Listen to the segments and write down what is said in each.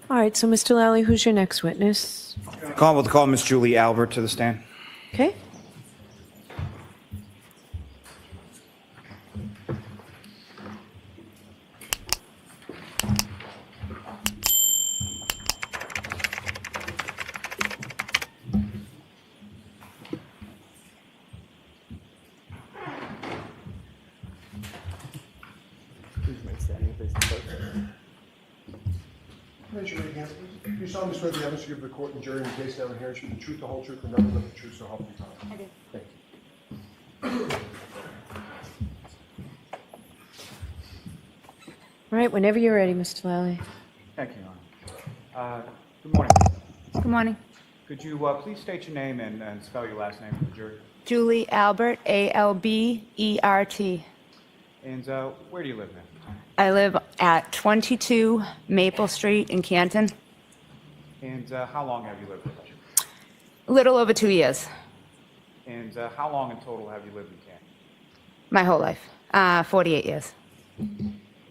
All right, so Mr. Lally, who's your next witness? We'll call Miss Julie Albert to the stand. Okay. Raise your right hand, please. Do you solemnly swear the evidence you give the court and jury in the case now and here should be the truth, the whole truth, and nothing but the truth, so help you God? I do. Thank you. All right, whenever you're ready, Mr. Lally. Thank you, Your Honor. Good morning. Good morning. Could you please state your name and spell your last name for the jury? Julie Albert, A-L-B-E-R-T. And where do you live, ma'am? I live at 22 Maple Street in Canton. And how long have you lived with us? A little over 2 years. And how long in total have you lived in Canton? My whole life. 48 years.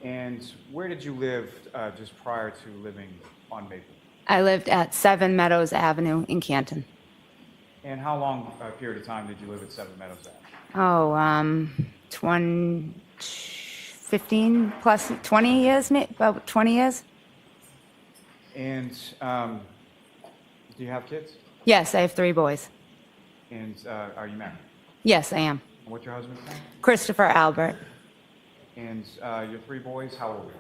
And where did you live just prior to living on Maple? I lived at 7 Meadows Avenue in Canton. And how long a period of time did you live at 7 Meadows Avenue? Oh, 15 plus 20 years, about 20 years. And do you have kids? Yes, I have 3 boys. And are you married? Yes, I am. And what's your husband's name? Christopher Albert. And your 3 boys, how old are they?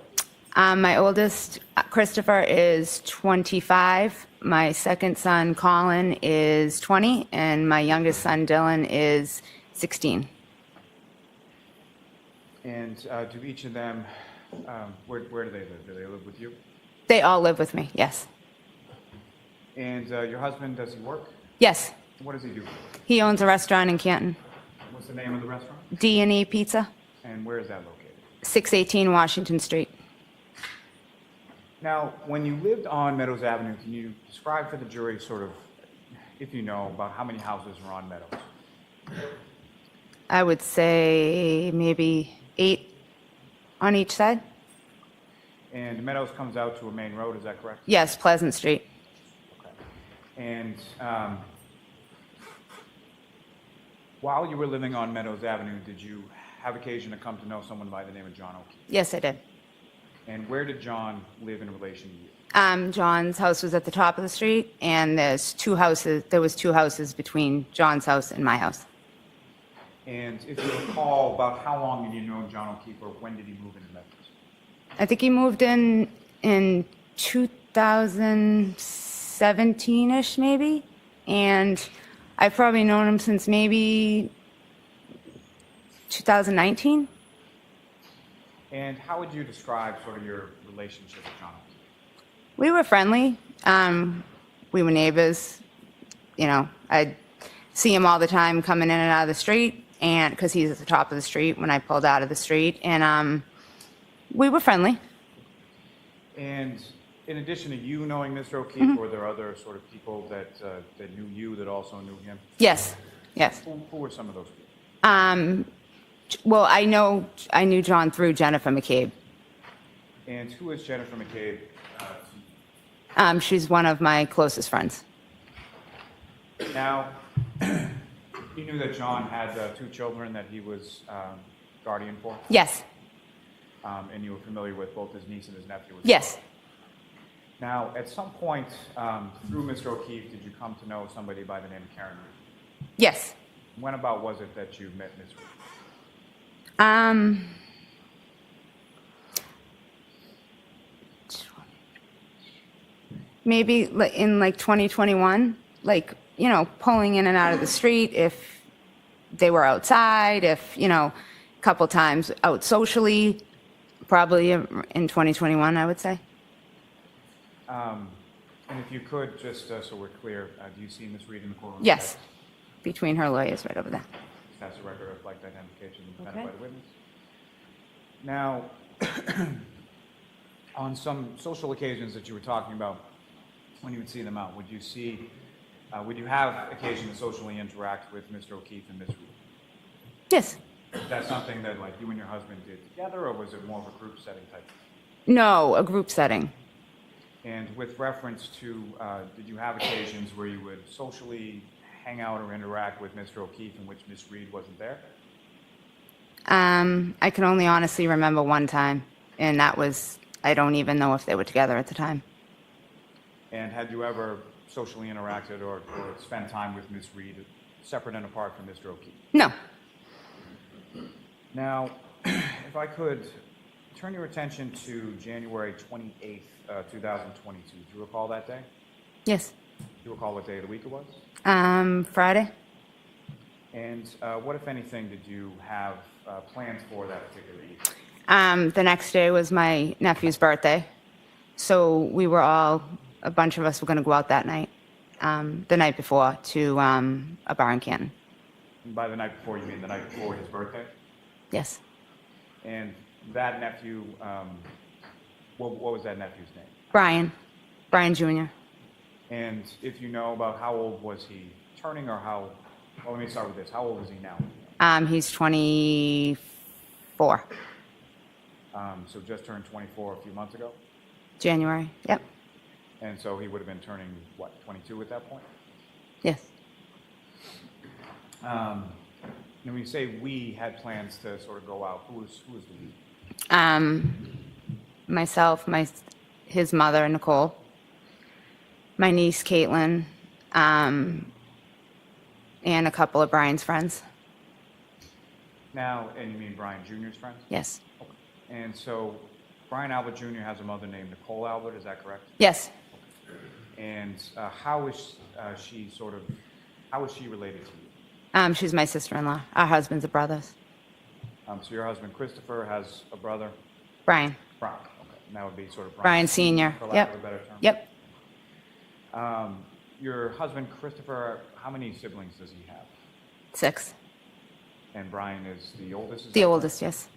My oldest, Christopher, is 25. My second son, Colin, is 20. And my youngest son, Dylan, is 16. And do each of them, where do they live? Do they live with you? They all live with me, yes. And your husband, does he work? Yes, What does he do? he owns a restaurant in Canton, What's the name of the restaurant? D&E Pizza, And where is that located? 618 Washington Street. Now, when you lived on Meadows Avenue, can you describe for the jury sort of, if you know, about how many houses are on Meadows? I would say maybe 8 on each side. And Meadows comes out to a main road, is that correct? Yes, Pleasant Street. Okay. And while you were living on Meadows Avenue, did you have occasion to come to know someone by the name of John O'Keefe? Yes, I did. And where did John live in relation to you? John's house was at the top of the street, and there was 2 houses between John's house and my house. And if you recall, about how long had you known John O'Keefe, or when did he move into Meadows? I think he moved in 2017-ish, maybe. And I've probably known him since maybe 2019. And how would you describe sort of your relationship with John O'Keefe? We were friendly. We were neighbors. You know, I'd see him all the time coming in and out of the street, and because he's at the top of the street when I pulled out of the street. And we were friendly. And in addition to you knowing Mr. O'Keefe, were there other sort of people that knew you that also knew him? Yes, yes. Who were some of those people? Well, I knew John through Jennifer McCabe. And who is Jennifer McCabe? She's one of my closest friends. Now, you knew that John had 2 children that he was guardian for? Yes, And you were familiar with both his niece and his nephew? yes. Now, at some point through Mr. O'Keefe, did you come to know somebody by the name of Karen Reed? Yes. When about was it that you met Ms. Reed? Maybe in like 2021, like, you know, pulling in and out of the street if they were outside, if, you know, a couple times out socially, probably in 2021, I would say. And if you could, just so we're clear, do you see Ms. Reed in the courtroom? Yes, between her lawyers right over there. That's a record of like identification presented Okay. by the witness. Now, on some social occasions that you were talking about, when you would see them out, would you have occasion to socially interact with Mr. O'Keefe and Ms. Reed? Yes. Is that something that like you and your husband did together, or was it more of a group setting type? No, a group setting. And with reference to, did you have occasions where you would socially hang out or interact with Mr. O'Keefe in which Miss Reed wasn't there? I can only honestly remember one time, and that was, I don't even know if they were together at the time. And had you ever socially interacted or spent time with Miss Reed separate and apart from Mr. O'Keefe? No. Now, if I could turn your attention to January 28th, 2022. Do you recall that day? Yes. Do you recall what day of the week it was? Friday? And what, if anything, did you have plans for that particular evening? The next day was my nephew's birthday. So we were all, a bunch of us were going to go out that night, the night before, to a bar in Canton. And by the night before, you mean the night before his birthday? Yes. And that nephew, what was that nephew's name? Brian Jr. And if you know about how old was he turning, or how, well, let me start with this. How old is he now? He's 24. So just turned 24 a few months ago? January. Yep. And so he would have been turning, what, 22 at that point? Yes. And when you say we had plans to sort of go out, who was the we? Myself, his mother, Nicole, my niece, Caitlin, and a couple of Brian's friends. Now, and you mean Brian Jr.'s friends? Yes. Okay. And so Brian Albert Jr. has a mother named Nicole Albert, is that correct? Yes. And how is she related to you? She's my sister-in-law. Our husbands are brothers. So your husband Christopher has a brother? Brian. Brian, okay. And that would be sort of Brian Sr. For lack Yep. of a better term? Yep. Your husband Christopher, how many siblings does he have? 6. And Brian is the oldest? Is The that oldest, correct? yes.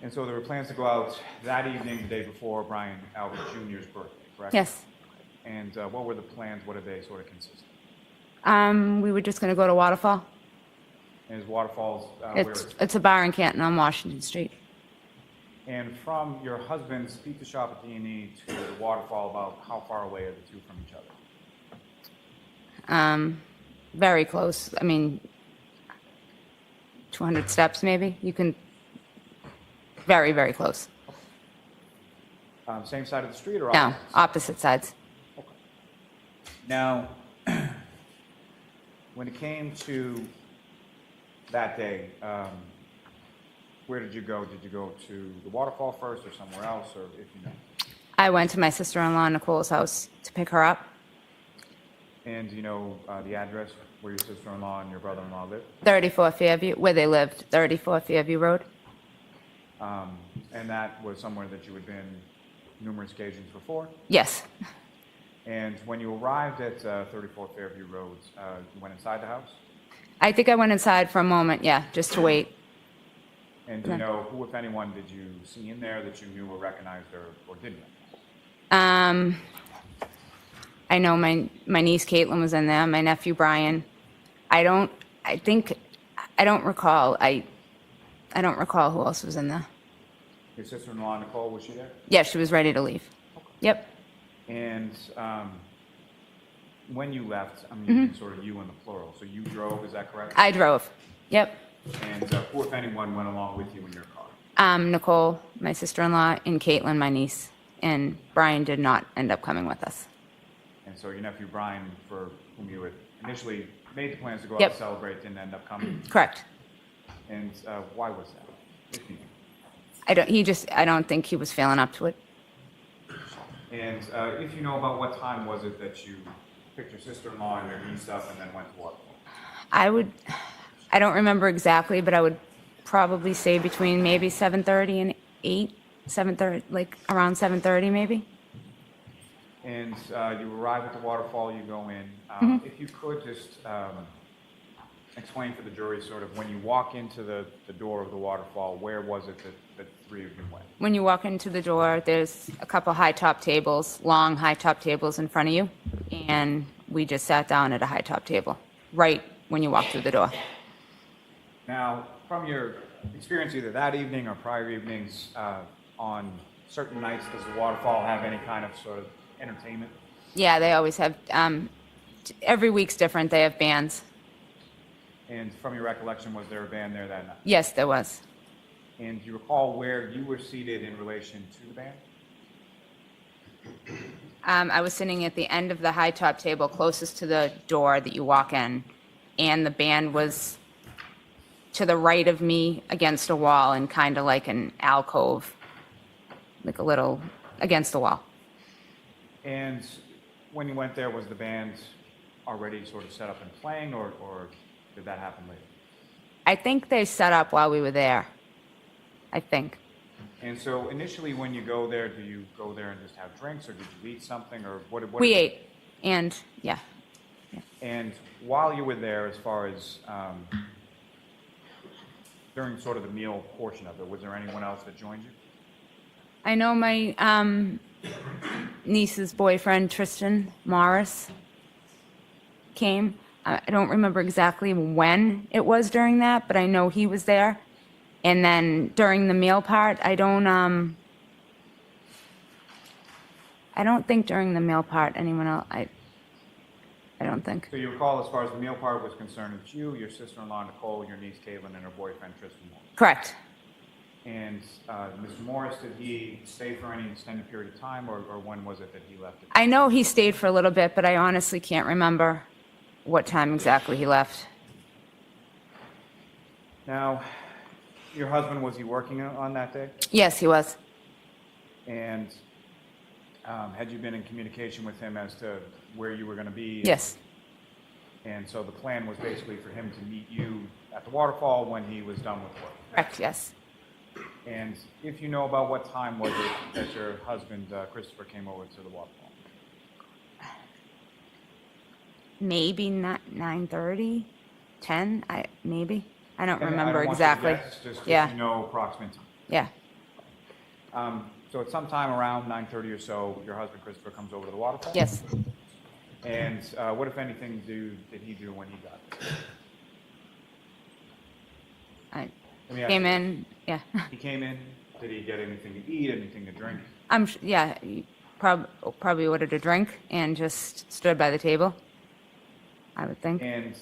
And so there were plans to go out that evening, the day before Brian Albert Jr.'s birthday, correct? Yes. And what were the plans? What did they sort of consist of? We were just going to go to Waterfall. And his waterfalls, It's a bar in Canton on Washington Street. And from your husband's pizza shop at D&E to the waterfall, about how far away are the two from each other? Very close. I mean, 200 steps maybe. You can, very, very close. Same side of the street or No, opposite? opposite sides. Okay. Now, when it came to that day, where did you go? Did you go to the waterfall first or somewhere else, or if you know? I went to my sister-in-law Nicole's house to pick her up. And do you know the address where your sister-in-law and your brother-in-law live? 34 Fairview, where they lived, 34 Fairview Road. And that was somewhere that you had been numerous occasions before? Yes. And when you arrived at 34 Fairview Road, you went inside the house? I think I went inside for a moment, yeah, just to wait. And do you know who, if anyone, did you see in there that you knew or recognized or didn't recognize? I know my niece Caitlin was in there, my nephew Brian. I don't recall. I don't recall who else was in there. Your sister-in-law, Nicole, was she there? Yeah, she was ready to leave. Yep. And when you left, I'm using sort of you in the plural, so you drove, is that correct? I drove. Yep. And who, if anyone, went along with you in your car? Nicole, my sister-in-law, and Caitlin, my niece. And Brian did not end up coming with us. And so your nephew Brian, for whom you had initially made the plans to go out Yep. and celebrate, didn't end up coming? Correct. And why was that? If you know. I don't think he was feeling up to it. And if you know about what time was it that you picked your sister-in-law and your niece up and then went to waterfall? I don't remember exactly, but I would probably say between maybe 7:30 and 8, 7:30, like around 7:30 maybe. And you arrive at the waterfall, you go in. If you could just explain for the jury sort of when you walk into the door of the waterfall, where was it that the three of you went? When you walk into the door, there's a couple high-top tables, long high-top tables in front of you, and we just sat down at a high-top table right when you walk through the door. Now, from your experience either that evening or prior evenings on certain nights, does the waterfall have any kind of sort of entertainment? Yeah, they always have, every week's different. They have bands. And from your recollection, was there a band there that night? Yes, there was. And do you recall where you were seated in relation to the band? I was sitting at the end of the high top table closest to the door that you walk in, and the band was to the right of me against a wall in kind of like an alcove, like a little against the wall. And when you went there, was the band already sort of set up and playing, or did that happen later? I think they set up while we were there. I think. And so initially, when you go there, do you go there and just have drinks, or did you eat something, or what? We ate, and yeah. And while you were there, as far as during sort of the meal portion of it, was there anyone else that joined you? I know my niece's boyfriend, Tristan Morris, came. I don't remember exactly when it was during that, but I know he was there. And then during the meal part, I don't think during the meal part anyone else, I don't think. So you recall, as far as the meal part was concerned, it's you, your sister-in-law Nicole, your niece Caitlin, and her boyfriend Tristan Morris. Correct. And Mr. Morris, did he stay for any extended period of time, or when was it that he left? I know he stayed for a little bit, but I honestly can't remember what time exactly he left. Now, your husband, was he working on that day? Yes, he was. And had you been in communication with him as to where you were going to be? Yes. And so the plan was basically for him to meet you at the waterfall when he was done with work? Correct, yes. And if you know about what time was it that your husband, Christopher, came over to the waterfall? Maybe not 9:30, 10, maybe. I don't And remember I don't want exactly. you to guess, just Yeah. if you know approximate time. Yeah. So at some time around 9:30 or so, your husband, Christopher, comes over to the waterfall? Yes. And what, if anything, did he do when he got there? I Let me ask came you in, yeah. this. He came in, did he get anything to eat, anything to drink? Yeah, he probably ordered a drink and just stood by the table, I would think. And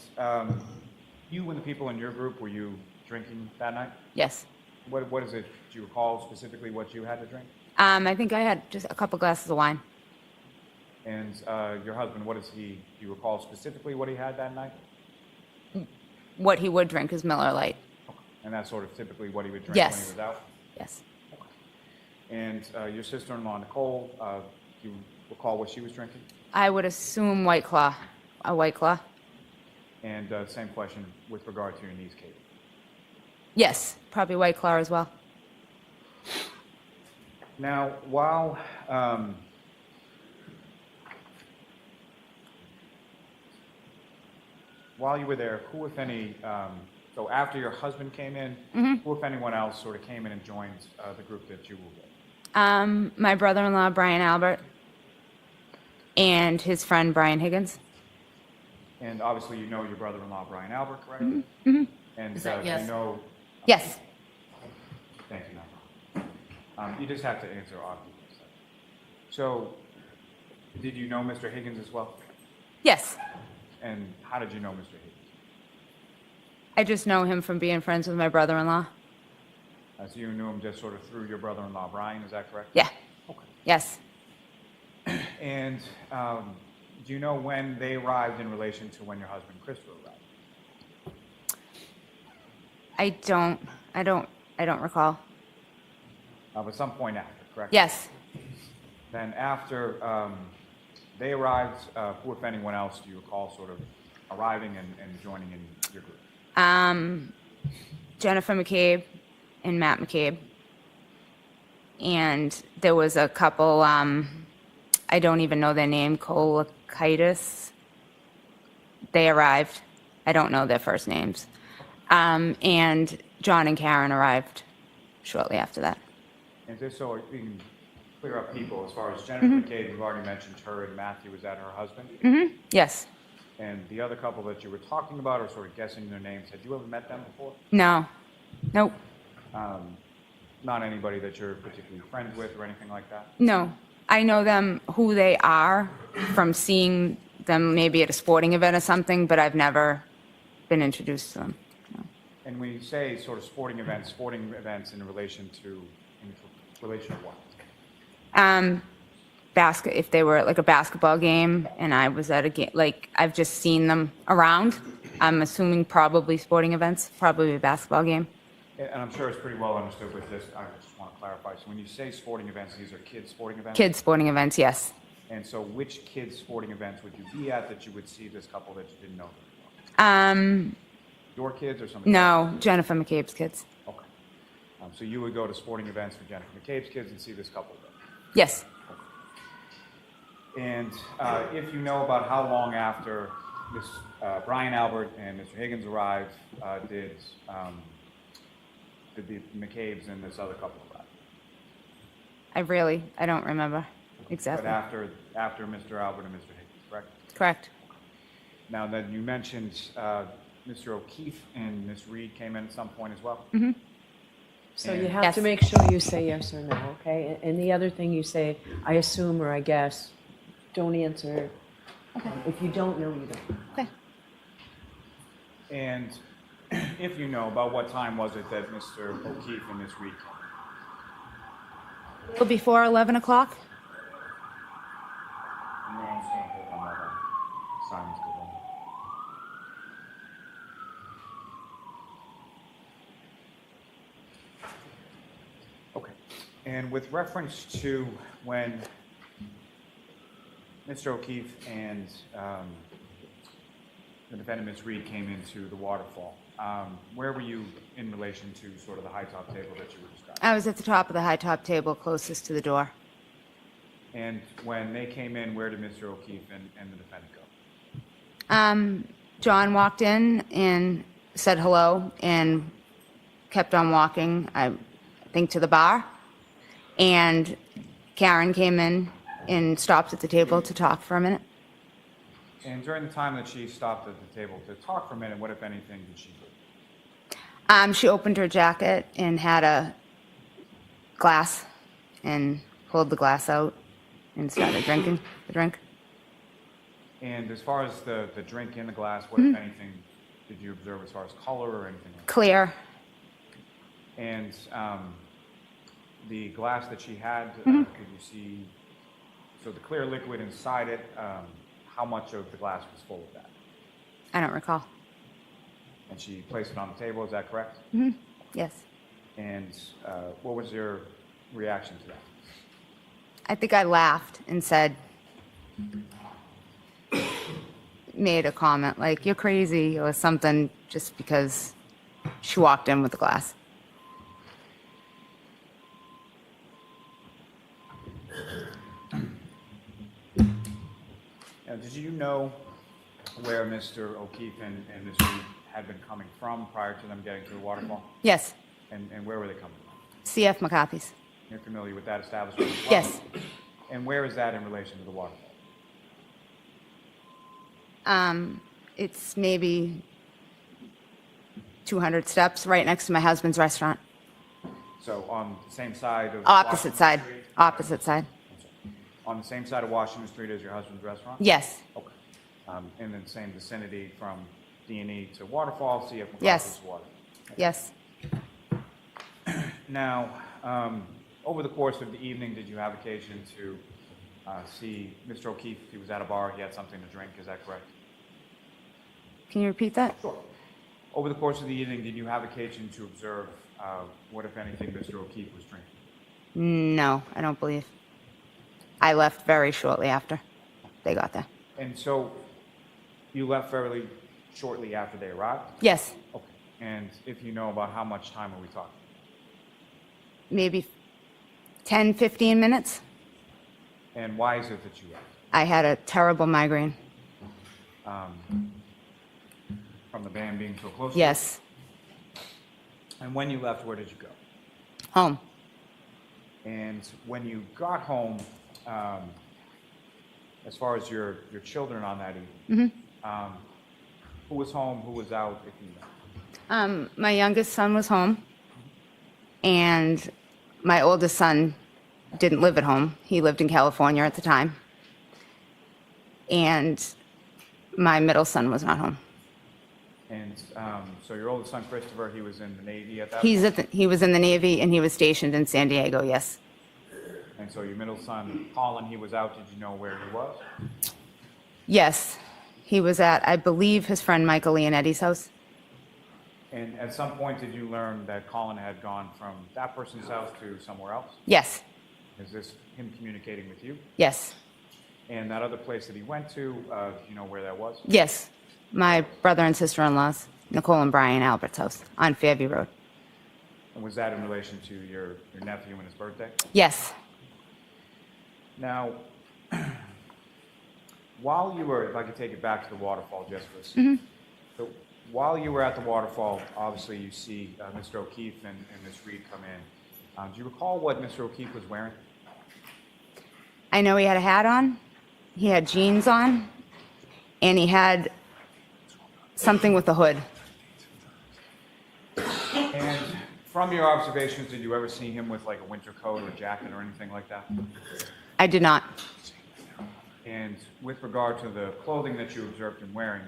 you and the people in your group, were you drinking that night? Yes. What is it, do you recall specifically what you had to drink? I think I had just a couple glasses of wine. And your husband, do you recall specifically what he had that night? What he would drink is Miller Lite. And that's sort of typically what he would drink Yes. when he was out? Yes. And your sister-in-law, Nicole, do you recall what she was drinking? I would assume White Claw, a White Claw. And same question with regard to your niece, Kate. Yes, probably White Claw as well. Now, while you were there, who, if any, so after your husband came in, who, if anyone else, sort of came in and joined the group that you were with? My brother-in-law, Brian Albert, and his friend, Brian Higgins. And obviously, you know your brother-in-law, Brian Albert, correct? Mm-hmm. And Is that yes? you know... Yes. Thank you, no. You just have to answer obviously. So, did you know Mr. Higgins as well? Yes. And how did you know Mr. Higgins? I just know him from being friends with my brother-in-law. So you knew him just sort of through your brother-in-law, Brian, is that correct? Yeah. Okay. Yes. And do you know when they arrived in relation to when your husband, Christopher, arrived? I don't recall. But some point after, correct? Yes. Then after they arrived, who, if anyone else, do you recall sort of arriving and joining in your group? Jennifer McCabe and Matt McCabe. And there was a couple, I don't even know their name, Colakitis. They arrived. I don't know their first names. And John and Karen arrived shortly after that. And just so we can clear up people, as far as Jennifer McCabe, you've already mentioned her, and Matthew, was that her husband? Yes. And the other couple that you were talking about, or sort of guessing their names, had you ever met them before? No. Nope. Not anybody that you're particularly friends with or anything like that? No, I know them, who they are, from seeing them maybe at a sporting event or something, but I've never been introduced to them. No. And when you say sort of sporting events in relation to what? If they were at like a basketball game and I was at a game, like I've just seen them around. I'm assuming probably sporting events, probably a basketball game. And I'm sure it's pretty well understood with this. I just want to clarify. So when you say sporting events, these are kids' sporting events? Kids sporting events, yes. And so which kids' sporting events would you be at that you would see this couple that you didn't know? Your kids or somebody? No, Jennifer McCabe's kids. Okay. So you would go to sporting events for Jennifer McCabe's kids and see this couple there? Yes. And if you know about how long after this Brian Albert and Mr. Higgins arrived, did the McCabe's and this other couple arrive? I don't remember exactly. But after Mr. Albert and Mr. Higgins, correct? Correct. Now, then you mentioned Mr. O'Keefe and Ms. Reed came in at some point as well? Mm-hmm. So you And- have to Yes. make sure you say yes or no, okay? And the other thing you say, I assume or I guess, don't answer. If you don't know, you don't. Okay. And if you know, about what time was it that Mr. O'Keefe and Ms. Reed came? Well, before 11 o'clock? No, I'm just gonna hold on while that silence goes on. Okay. And with reference to when Mr. O'Keefe and the defendant, Ms. Reed, came into the waterfall, where were you in relation to sort of the high top table that you were describing? I was at the top of the high top table closest to the door. And when they came in, where did Mr. O'Keefe and the defendant go? John walked in and said hello and kept on walking, I think, to the bar. And Karen came in and stopped at the table to talk for a minute. And during the time that she stopped at the table to talk for a minute, what, if anything, did she do? She opened her jacket and had a glass and pulled the glass out and started drinking the drink. And as far as the drink in the glass, what, if anything, did you observe as far as color or anything like that? Clear. And the glass that she had, could you see, so the clear liquid inside it, how much of the glass was full of that? I don't recall. And she placed it on the table, is that correct? Yes. And what was your reaction to that? I think I laughed and said, made a comment like, you're crazy or something, just because she walked in with the glass. Now, did you know where Mr. O'Keefe and Ms. Reed had been coming from prior to them getting to the waterfall? Yes. And where were they coming from? CF McCarthy's. You're familiar with that establishment as well? Yes. And where is that in relation to the waterfall? It's maybe 200 steps right next to my husband's restaurant. So on the same side of Opposite Washington side. Street? Opposite side. On the same side of Washington Street as your husband's restaurant? Yes. Okay. In the same vicinity from D&E to Waterfall, CF McCarthy's Yes. Water. Yes. Now, over the course of the evening, did you have occasion to see Mr. O'Keefe? He was at a bar, he had something to drink, is that correct? Can you repeat that? Sure. Over the course of the evening, did you have occasion to observe what, if anything, Mr. O'Keefe was drinking? No, I don't believe. I left very shortly after they got there. And so you left fairly shortly after they arrived? Yes. Okay. And if you know, about how much time are we talking? Maybe 10, 15 minutes. And why is it that you left? I had a terrible migraine. From the band being so close? Yes. And when you left, where did you go? Home. And when you got home, as far as your children on that evening, who was home, who was out, if you know? My youngest son was home, and my oldest son didn't live at home. He lived in California at the time. And my middle son was not home. And so your oldest son, Christopher, he was in the Navy at that point? He was in the Navy, and he was stationed in San Diego, yes. And so your middle son, Colin, he was out. Did you know where he was? Yes, he was at, I believe, his friend Michael Leonetti's house. And at some point, did you learn that Colin had gone from that person's house to somewhere else? Yes, Is this him communicating with you? yes, And that other place that he went to, do you know where that was? yes. My brother and sister-in-laws, Nicole and Brian Albert's house on Fairview Road. And was that in relation to your nephew and his birthday? Yes. Now, while you were, if I could take it back to the waterfall just for a second. So while you were at the waterfall, obviously you see Mr. O'Keefe and Ms. Reed come in. Do you recall what Mr. O'Keefe was wearing? I know he had a hat on, he had jeans on, and he had something with a hood. And from your observations, did you ever see him with like a winter coat or a jacket or anything like that? I did not. And with regard to the clothing that you observed him wearing,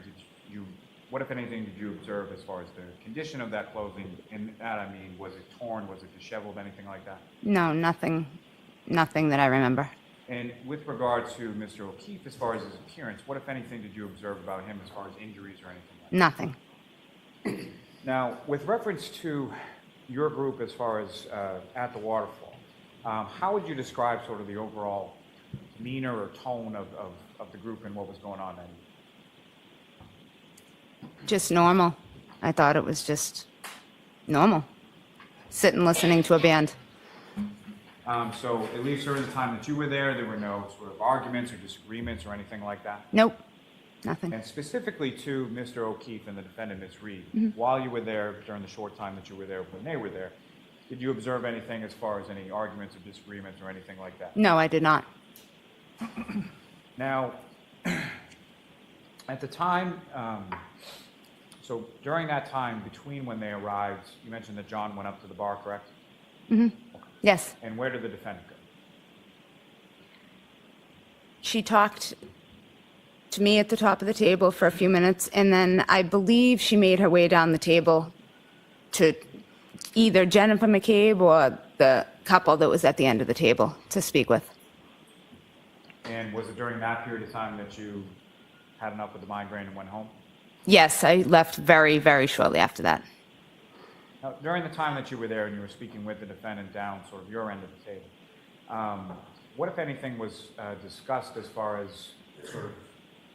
what if anything did you observe as far as the condition of that clothing? And that, I mean, was it torn, was it disheveled, anything like that? No, nothing that I remember. And with regard to Mr. O'Keefe, as far as his appearance, what if anything did you observe about him as far as injuries or anything like that? Nothing. Now, with reference to your group as far as at the waterfall, how would you describe sort of the overall demeanor or tone of the group and what was going on that evening? Just normal. I thought it was just normal. Sitting listening to a band. So at least during the time that you were there were no sort of arguments or disagreements or anything like that? Nope. Nothing. And specifically to Mr. O'Keefe and the defendant, Ms. Reed, while you were there, during the short time that you were there when they were there, did you observe anything as far as any arguments or disagreements or anything like that? No, I did not. Now, at the time, so during that time between when they arrived, you mentioned that John went up to the bar, correct? Yes. And where did the defendant go? She talked to me at the top of the table for a few minutes, and then I believe she made her way down the table to either Jennifer McCabe or the couple that was at the end of the table to speak with. And was it during that period of time that you had enough with the migraine and went home? Yes, I left very, very shortly after that. Now, during the time that you were there and you were speaking with the defendant down sort of your end of the table, what, if anything, was discussed as far as sort of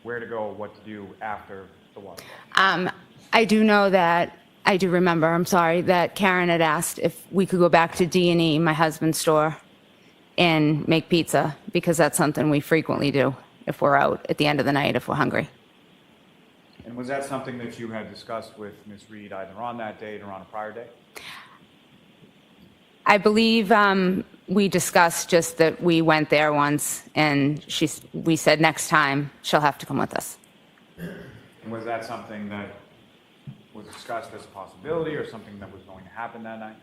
where to go, what to do after the waterfall? I do know that, I do remember, I'm sorry, that Karen had asked if we could go back to D&E, my husband's store, and make pizza, because that's something we frequently do if we're out at the end of the night, if we're hungry. And was that something that you had discussed with Ms. Reed either on that date or on a prior day? I believe we discussed just that we went there once, and we said next time she'll have to come with us. And was that something that was discussed as a possibility or something that was going to happen that night?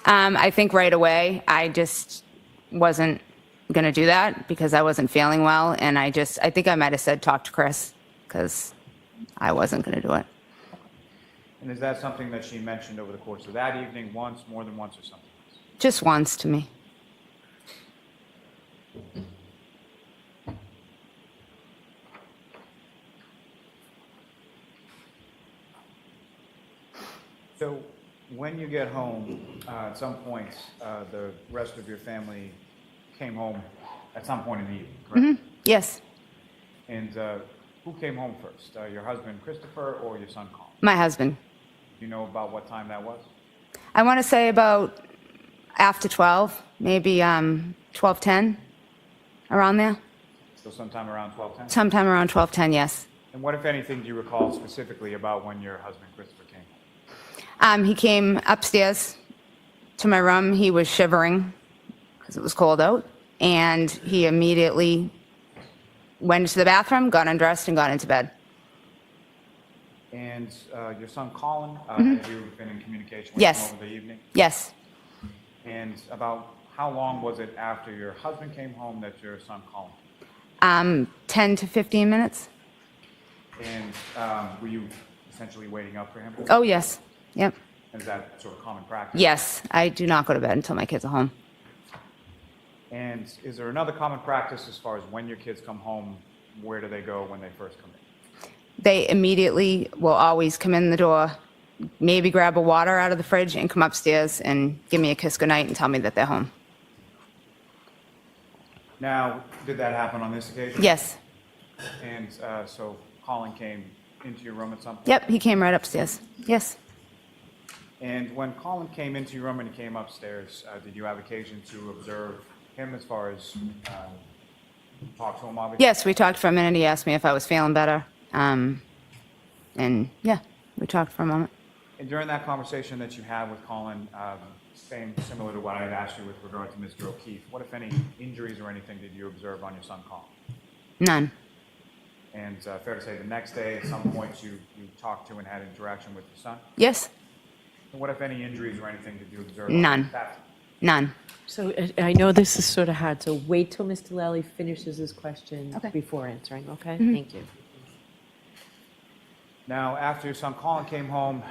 I think right away, I just wasn't going to do that because I wasn't feeling well, and I think I might have said talk to Chris, because I wasn't going to do it. And is that something that she mentioned over the course of that evening, once, more than once, or something else? Just once to me. So when you get home, at some point, the rest of your family came home at some point in the evening, correct? Yes, And who came home first, your husband Christopher or your son Colin? my husband. Do you know about what time that was? I want to say about after 12, maybe 12:10, around there. So sometime around 12:10? Sometime around 12:10, yes. And what, if anything, do you recall specifically about when your husband Christopher came home? He came upstairs to my room. He was shivering because it was cold out, and he immediately went into the bathroom, got undressed, and got into bed. And your son Colin, have you been in communication with Yes. him over the evening? Yes. And about how long was it after your husband came home that your son Colin? 10 to 15 minutes. And were you essentially waiting up for him? Oh, yes. Yep. Is that sort of common practice? Yes, I do not go to bed until my kids are home. And is there another common practice as far as when your kids come home, where do they go when they first come in? They immediately will always come in the door, maybe grab a water out of the fridge and come upstairs and give me a kiss goodnight and tell me that they're home. Now, did that happen on this occasion? Yes. And so Colin came into your room at some point? Yep, he came right upstairs. Yes. And when Colin came into your room and he came upstairs, did you have occasion to observe him as far as talk to him, obviously? Yes, we talked for a minute. He asked me if I was feeling better. And yeah, we talked for a moment. And during that conversation that you had with Colin, similar to what I had asked you with regard to Mr. O'Keefe, what, if any, injuries or anything did you observe on your son Colin? None. And fair to say the next day, at some point, you talked to and had interaction with your son? Yes. And what, if any, injuries or anything did you observe? None. None. So I know this is sort of hard, so wait till Mr. Lally finishes his question Okay. before answering, okay? Thank you. Now, after your son Colin came home,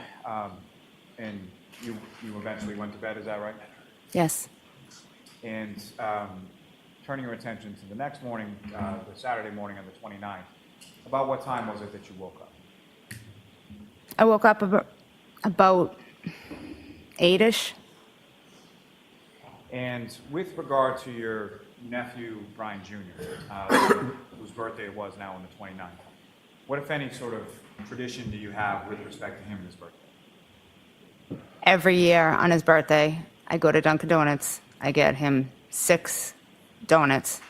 and you eventually went to bed, is that right? Yes. And turning your attention to the next morning, the Saturday morning on the 29th, about what time was it that you woke up? I woke up about 8-ish. And with regard to your nephew, Brian Jr., whose birthday it was now on the 29th, what, if any, sort of tradition do you have with respect to him this birthday? Every year on his birthday, I go to Dunkin' Donuts. I get him 6 donuts,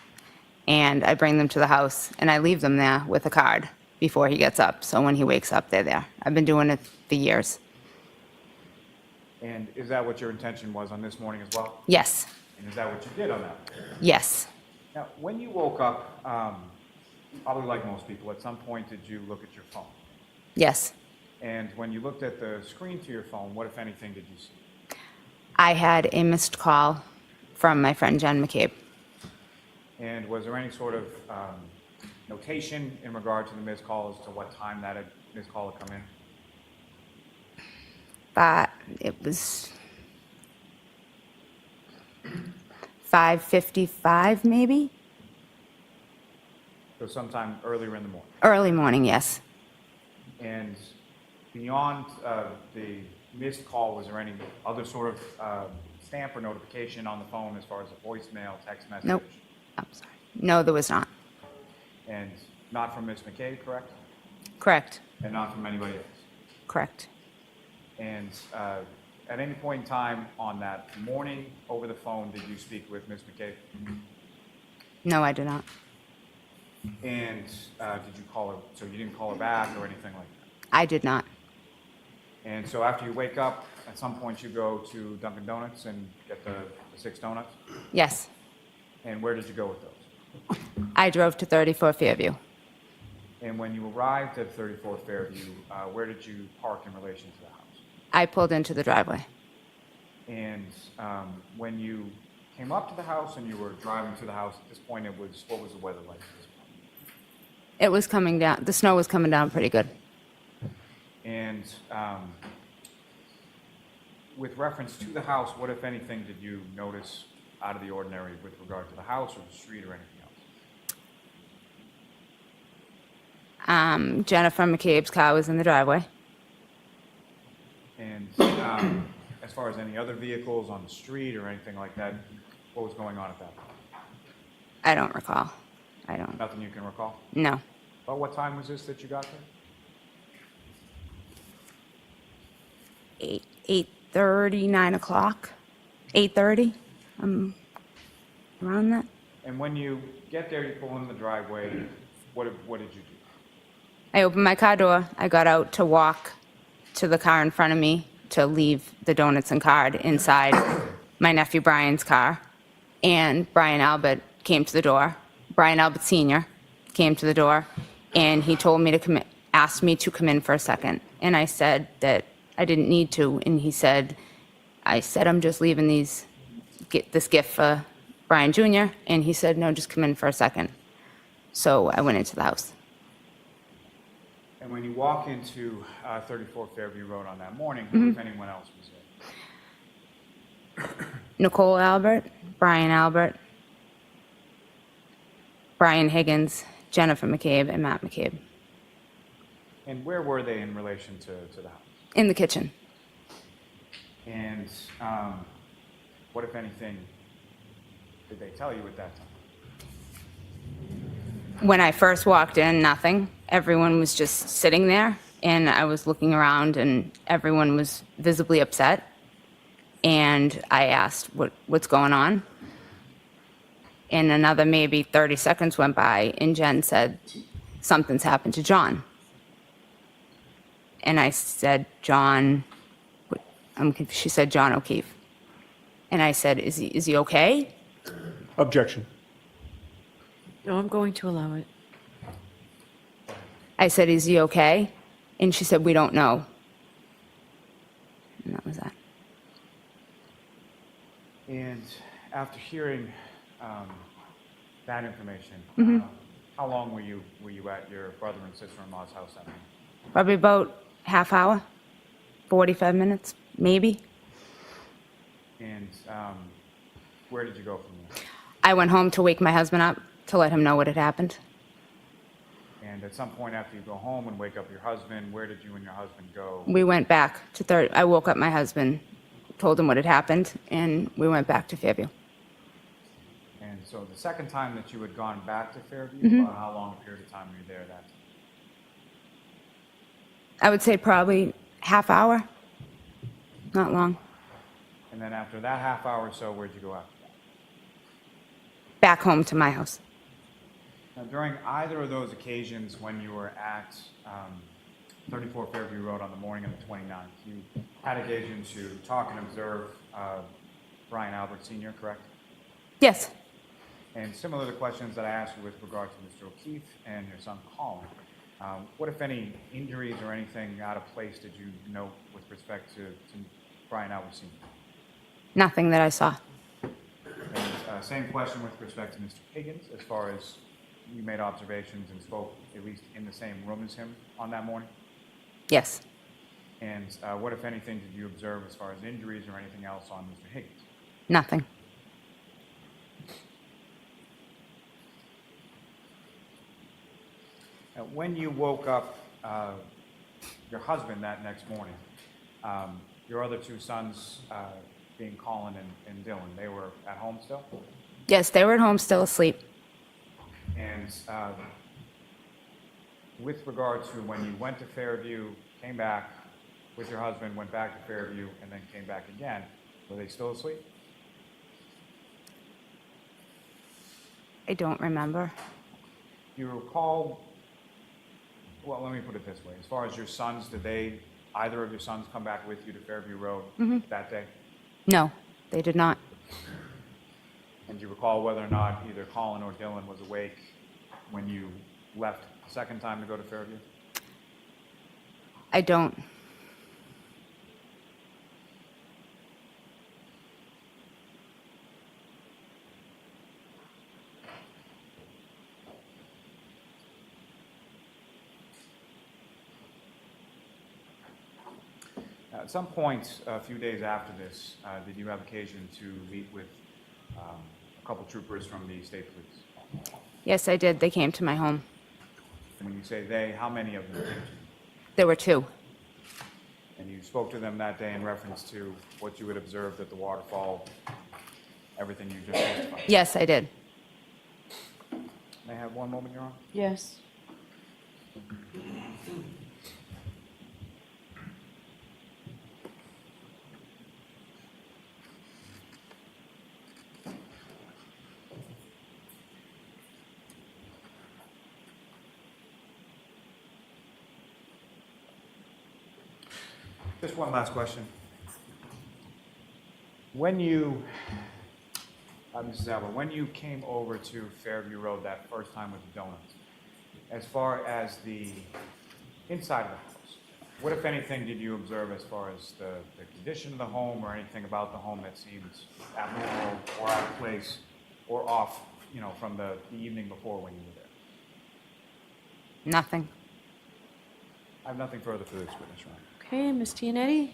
and I bring them to the house, and I leave them there with a card before he gets up. So when he wakes up, they're there. I've been doing it for years. And is that what your intention was on this morning as well? Yes. And is that what you did on that? Yes. Now, when you woke up, probably like most people, at some point did you look at your phone? Yes. And when you looked at the screen to your phone, what, if anything, did you see? I had a missed call from my friend Jen McCabe. And was there any sort of notation in regard to the missed call as to what time that missed call had come in? But it was 5:55 maybe? So sometime earlier in the morning. Early morning, yes. And beyond the missed call, was there any other sort of stamp or notification on the phone as far as a voicemail, text message? Nope. I'm sorry. No, there was not. And not from Ms. McCabe, correct? Correct. And not from anybody else? Correct. And at any point in time on that morning over the phone, did you speak with Ms. McCabe? No, I did not. And did you call her, so you didn't call her back or anything like that? I did not. And so after you wake up, at some point you go to Dunkin' Donuts and get the 6 donuts? Yes. And where did you go with those? I drove to 34 Fairview. And when you arrived at 34 Fairview, where did you park in relation to the house? I pulled into the driveway. And when you came up to the house and you were driving to the house, at this point what was the weather like at this point? It was coming down, the snow was coming down pretty good. And with reference to the house, what, if anything, did you notice out of the ordinary with regard to the house or the street or anything else? Jennifer McCabe's car was in the driveway. And as far as any other vehicles on the street or anything like that, what was going on at that point? I don't recall. I don't. Nothing you can recall? No. About what time was this that you got there? 8:30, 9 o'clock. 8:30. Around that. And when you get there, you pull in the driveway, what did you do? I opened my car door. I got out to walk to the car in front of me to leave the donuts and card inside my nephew Brian's car. And Brian Albert came to the door. Brian Albert Sr. came to the door, and he told me to come in, asked me to come in for a second. And I said that I didn't need to. And he said, I'm just leaving these get this gift for Brian Jr., and he said, no, just come in for a second. So I went into the house. And when you walk into 34 Fairview Road on that morning, who, if anyone else, was there? Nicole Albert, Brian Albert, Brian Higgins, Jennifer McCabe, and Matt McCabe. And where were they in relation to the house? In the kitchen. And what, if anything, did they tell you at that time? When I first walked in, nothing. Everyone was just sitting there, and I was looking around, and everyone was visibly upset. And I asked, what's going on? And another maybe 30 seconds went by, and Jen said, something's happened to John. And I said, John, she said, John O'Keefe. And I said, is he okay? Objection. No, I'm going to allow it. I said, is he okay? And she said, we don't know. And that was that. And after hearing that information, how long were you at your brother and sister-in-law's house that night? Probably about half hour, 45 minutes, maybe. And where did you go from there? I went home to wake my husband up to let him know what had happened. And at some point after you go home and wake up your husband, where did you and your husband go? We went back to I woke up my husband, told him what had happened, and we went back to Fairview. And so the second time that you had gone back to Fairview, how long a period of time were you there that time? I would say probably half hour, not long. And then after that half hour or so, where'd you go after that? Back home to my house. Now, during either of those occasions when you were at 34 Fairview Road on the morning of the 29th, you had occasion to talk and observe Brian Albert Sr., correct? Yes. And similar to questions that I asked you with regard to Mr. O'Keefe and your son Colin, what, if any, injuries or anything out of place did you note with respect to Brian Albert Sr.? Nothing that I saw. And same question with respect to Mr. Higgins, as far as you made observations and spoke at least in the same room as him on that morning? Yes. And what, if anything, did you observe as far as injuries or anything else on Mr. Higgins? Nothing. When you woke up your husband that next morning, your other two sons, being Colin and Dylan, they were at home still? Yes, they were at home still asleep. And with regard to when you went to Fairview, came back with your husband, went back to Fairview, and then came back again, were they still asleep? I don't remember. Do you recall, well, let me put it this way. As far as your sons, did either of your sons come back with you to Fairview Road that day? No, they did not. And do you recall whether or not either Colin or Dylan was awake when you left the second time to go to Fairview? I don't. At some point, a few days after this, did you have occasion to meet with a couple troopers from the state police? Yes, I did. They came to my home. And when you say they, how many of them came to you? There were two. And you spoke to them that day in reference to what you had observed at the waterfall, everything you just testified? Yes, I did. May I have one moment, Your Honor? Yes. Just one last question. When you, Mrs. Albert, when you came over to Fairview Road that first time with the donuts, as far as the inside of the house, What, if anything, did you observe as far as the condition of the home or anything about the home that seems abnormal or out of place or off, you know, from the evening before when you were there? Nothing. I have nothing further for this witness, Your Honor. Okay, Ms. Gianetti?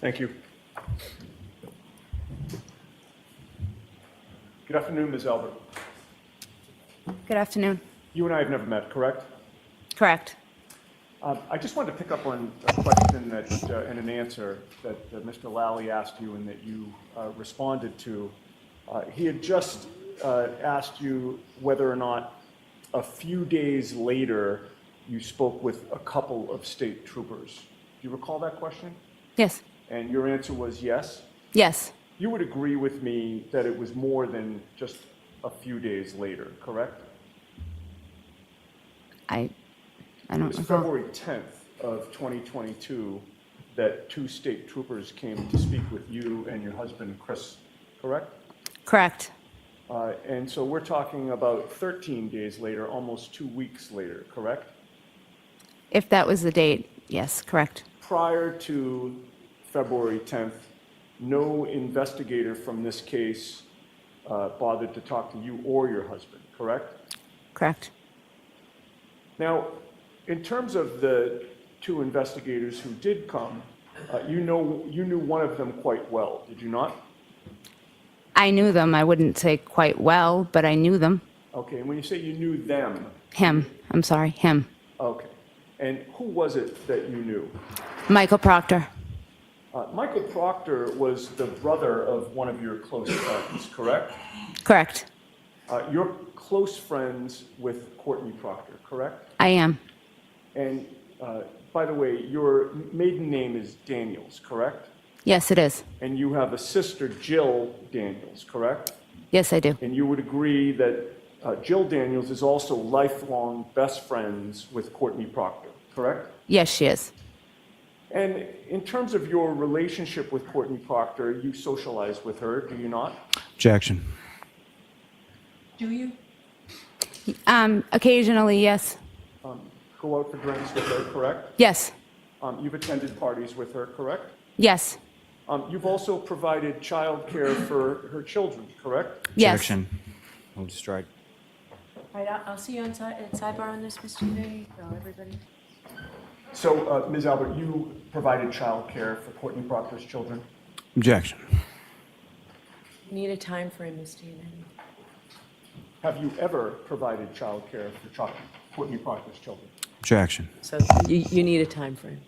Thank you. Good afternoon, Ms. Albert. Good afternoon. You and I have never met, correct? Correct. I just wanted to pick up on a question that, and an answer that Mr. Lally asked you and that you responded to. He had just asked you whether or not a few days later you spoke with a couple of state troopers. Do you recall that question? Yes. And your answer was yes? Yes. You would agree with me that it was more than just a few days later, correct? I It don't was recall. February 10th of 2022 that two state troopers came to speak with you and your husband, Chris, correct? Correct. And so we're talking about 13 days later, almost 2 weeks later, correct? If that was the date, yes, correct. Prior to February 10th, no investigator from this case bothered to talk to you or your husband, correct? Correct. Now, in terms of the two investigators who did come, you knew one of them quite well, did you not? I knew them. I wouldn't say quite well, but I knew them. Okay, and when you say you knew them, Him. I'm sorry, him. okay. And who was it that you knew? Michael Proctor. Michael Proctor was the brother of one of your close friends, correct? Correct. You're close friends with Courtney Proctor, correct? I am. And by the way, your maiden name is Daniels, correct? Yes, it is. And you have a sister, Jill Daniels, correct? Yes, I do. And you would agree that Jill Daniels is also lifelong best friends with Courtney Proctor, correct? Yes, she is. And in terms of your relationship with Courtney Proctor, you socialize with her, do you not? Objection. Do you? Occasionally, yes. Go out for drinks with her, correct? Yes. You've attended parties with her, correct? Yes. You've also provided childcare for her children, correct? Yes. Objection. Move to strike. All right, I'll see you on sidebar on this, Ms. Gianetti. Everybody? So, Ms. Albert, you provided childcare for Courtney Proctor's children? Objection. Need a time frame, Ms. Gianetti. Have you ever provided childcare for Courtney Proctor's children? Objection. So you need a time frame.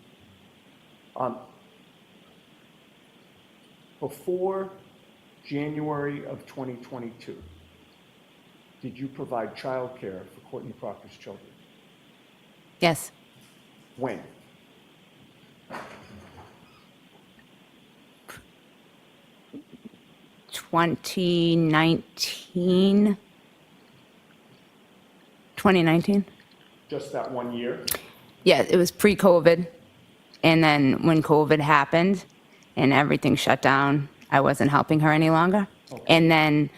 Before January of 2022, did you provide childcare for Courtney Proctor's children? Yes. When? (2019). 2019? Just that 1 year? Yeah, it was pre-COVID. And then when COVID happened and everything shut down, I wasn't helping her any longer. Okay. And then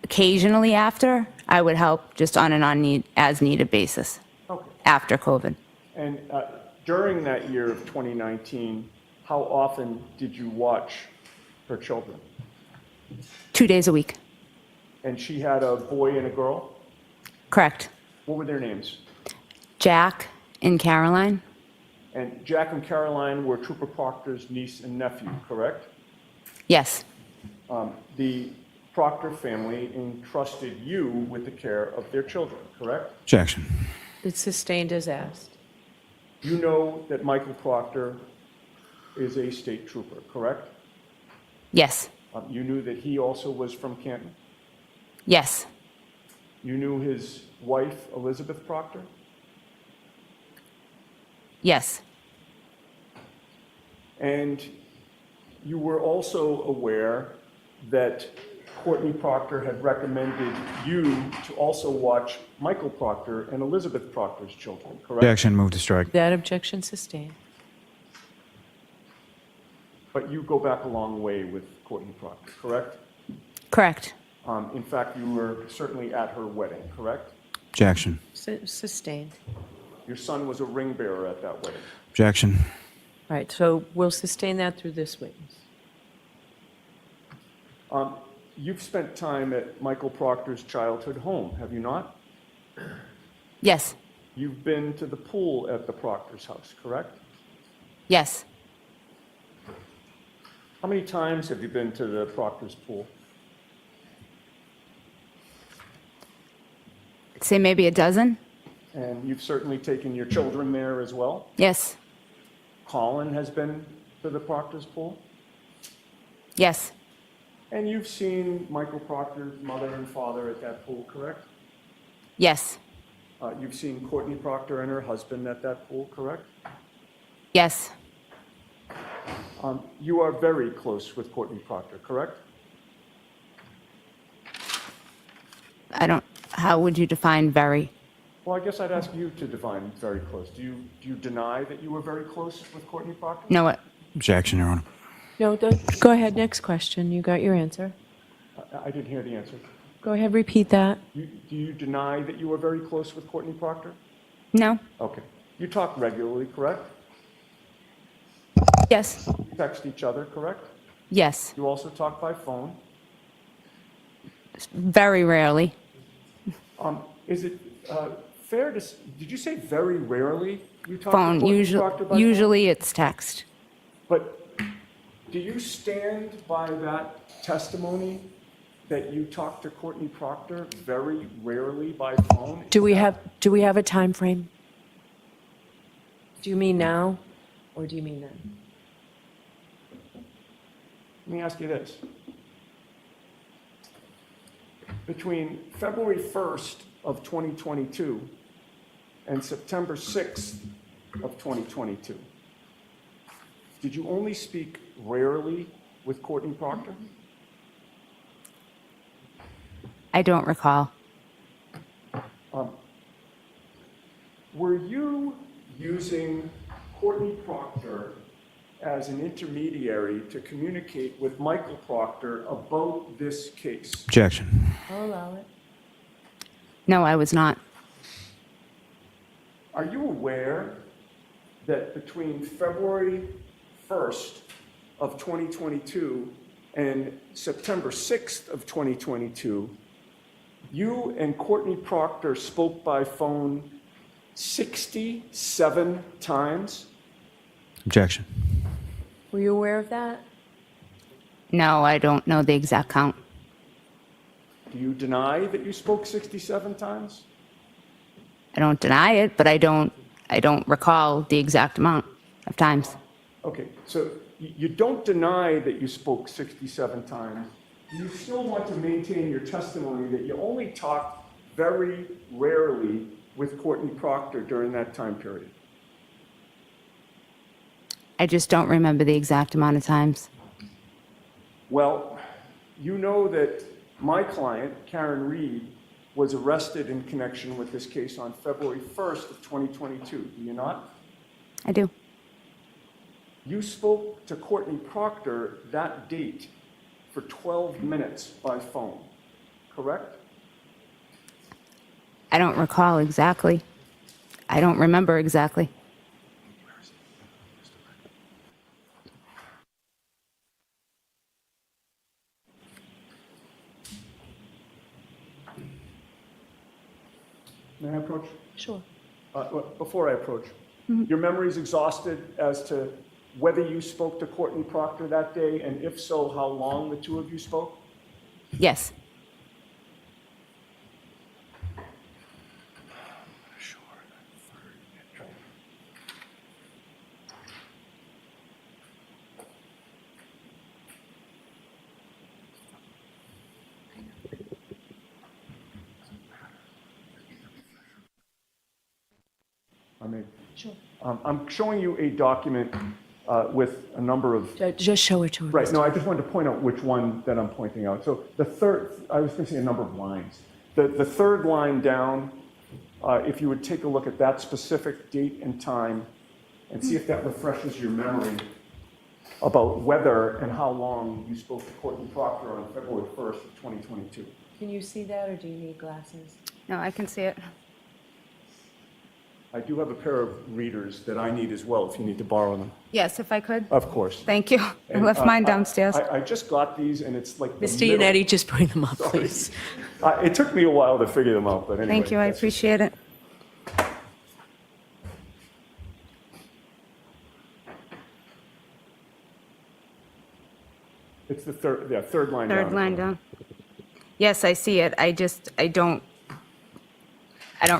occasionally after, I would help just on an as-needed basis Okay. after COVID. And during that year of 2019, how often did you watch her children? 2 days a week. And she had a boy and a girl? Correct. What were their names? Jack and Caroline? And Jack and Caroline were Trooper Proctor's niece and nephew, correct? Yes. The Proctor family entrusted you with the care of their children, correct? Objection. It's sustained as asked. You know that Michael Proctor is a state trooper, correct? Yes. You knew that he also was from Canton? Yes. You knew his wife, Elizabeth Proctor? Yes. And you were also aware that Courtney Proctor had recommended you to also watch Michael Proctor and Elizabeth Proctor's children, correct? Objection. Move to strike. That objection sustained. But you go back a long way with Courtney Proctor, correct? Correct. In fact, you were certainly at her wedding, correct? Objection. Sustained. Your son was a ring bearer at that wedding. Objection. All right, so we'll sustain that through this witness. You've spent time at Michael Proctor's childhood home, have you not? Yes. You've been to the pool at the Proctor's house, correct? Yes. How many times have you been to the Proctor's pool? I'd say maybe a dozen. And you've certainly taken your children there as well? Yes. Colin has been to the Proctor's pool? Yes. And you've seen Michael Proctor's mother and father at that pool, correct? Yes. You've seen Courtney Proctor and her husband at that pool, correct? Yes. You are very close with Courtney Proctor, correct? How would you define very? Well, I guess I'd ask you to define very close. Do you deny that you were very close with Courtney Proctor? No, what? Objection, Your Honor. No, go ahead, next question. You got your answer. I didn't hear the answer. Go ahead, repeat that. Do you deny that you were very close with Courtney Proctor? No. Okay. You talk regularly, correct? Yes. You text each other, correct? Yes. You also talk by phone. Very rarely. Is it fair to, did you say very rarely you talk to Phone. Courtney Proctor by phone? Usually it's text. But do you stand by that testimony that you talk to Courtney Proctor very rarely by phone? Do we have a time frame? Do you mean now, or do you mean then? Let me ask you this. Between February 1st of 2022 and September 6th of 2022, did you only speak rarely with Courtney Proctor? I don't recall. Were you using Courtney Proctor as an intermediary to communicate with Michael Proctor about this case? Objection. I'll allow it. No, I was not. Are you aware that between February 1st of 2022 and September 6th of 2022, you and Courtney Proctor spoke by phone 67 times? Objection. Were you aware of that? No, I don't know the exact count. Do you deny that you spoke 67 times? I don't deny it, but I don't recall the exact amount of times. Okay, so you don't deny that you spoke 67 times. You still want to maintain your testimony that you only talked very rarely with Courtney Proctor during that time period. I just don't remember the exact amount of times. Well, you know that my client, Karen Reed, was arrested in connection with this case on February 1st of 2022, do you not? I do. You spoke to Courtney Proctor that date for 12 minutes by phone, correct? I don't recall exactly. I don't remember exactly. May I approach? Sure. Before I approach, your memory's exhausted as to whether you spoke to Courtney Proctor that day, and if so, how long the two of you spoke? Yes. I mean, Sure. I'm showing you a document with a number of. Just show it to her. Right, no, I just wanted to point out which one that I'm pointing out. So the third, I was missing a number of lines. The third line down, if you would take a look at that specific date and time and see if that refreshes your memory about whether and how long you spoke to Courtney Proctor on February 1st of 2022. Can you see that, or do you need glasses? No, I can see it. I do have a pair of readers that I need as well, if you need to borrow them. Yes, if I could. Of course. Thank you. I And, left mine downstairs. I just got these, and it's like the Mr. middle. Yannetti, just bring them up, Sorry. please. It took me a while to figure them out, but anyway. Thank you, I that's- appreciate it. It's the third line down. Third line down. Yes, I see it. I don't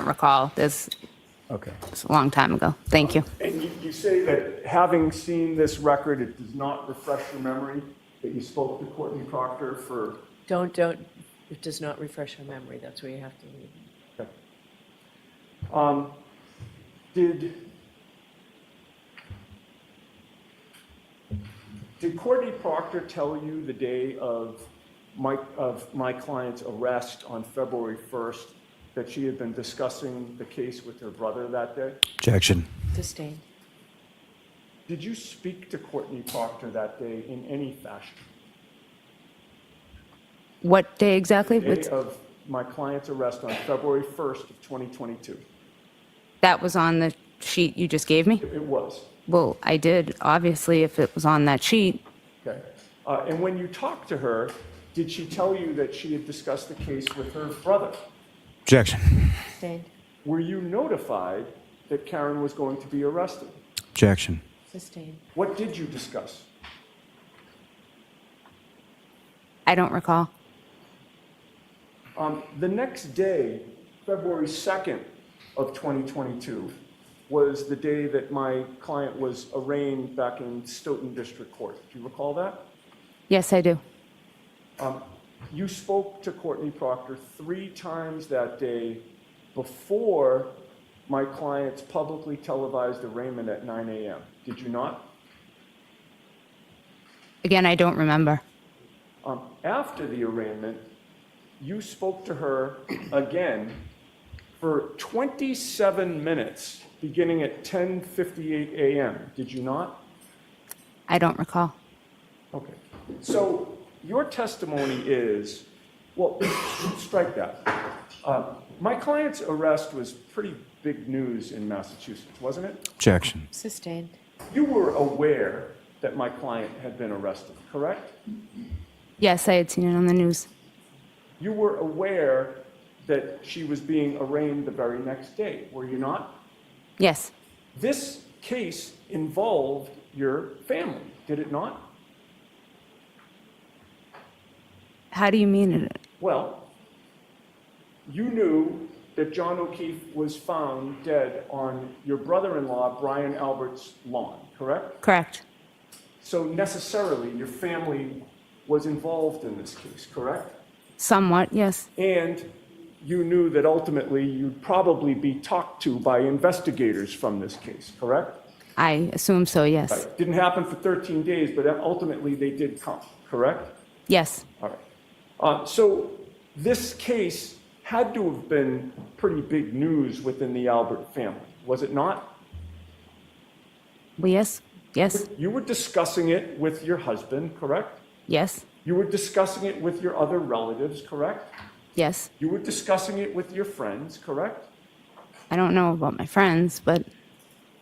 recall. Okay. It's a long time ago. Thank you. And you say that having seen this record, it does not refresh your memory that you spoke to Courtney Proctor for, Don't, it does not refresh your memory, that's where you have to leave. okay. Did Courtney Proctor tell you the day of my client's arrest on February 1st that she had been discussing the case with her brother that day? Objection. Sustained. Did you speak to Courtney Proctor that day in any fashion? What day exactly? The day of my client's arrest on February 1st of 2022. That was on the sheet you just gave me? It was. Well, I did, obviously, if it was on that sheet. Okay. And when you talked to her, did she tell you that she had discussed the case with her brother? Objection. Sustained. Were you notified that Karen was going to be arrested? Objection. Sustained. What did you discuss? I don't recall. The next day, February 2nd of 2022, was the day that my client was arraigned back in Stoughton District Court. Do you recall that? Yes, I do. You spoke to Courtney Proctor 3 times that day before my client's publicly televised arraignment at 9 a.m. Did you not? Again, I don't remember. After the arraignment, you spoke to her again for 27 minutes, beginning at 10:58 a.m. Did you not? I don't recall. Okay. So your testimony is, well, strike that. My client's arrest was pretty big news in Massachusetts, wasn't it? Objection. Sustained. You were aware that my client had been arrested, correct? Yes, I had seen it on the news. You were aware that she was being arraigned the very next day, were you not? Yes, This case involved your family, did it not? how do you mean it? Well, you knew that John O'Keefe was found dead on your brother-in-law, Brian Albert's lawn, correct? Correct. So necessarily, your family was involved in this case, correct? Somewhat, yes. And you knew that ultimately you'd probably be talked to by investigators from this case, correct? I assume so, yes. Right. Didn't happen for 13 days, but ultimately they did come, correct? Yes, All right. So this case had to have been pretty big news within the Albert family, was it not? well, yes, yes, You were discussing it with your husband, correct? yes, You were discussing it with your other relatives, correct? yes. You were discussing it with your friends, correct? I don't know about my friends, but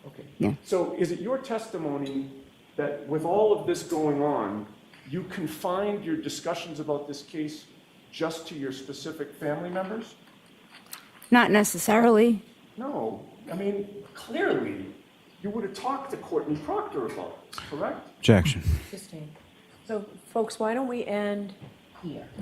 Okay. Yeah. So is it your testimony that with all of this going on, you confined your discussions about this case just to your specific family members? not necessarily. No. I mean, clearly, you would have talked to Courtney Proctor about this, correct? Objection. Sustained. So, folks, why don't we end here?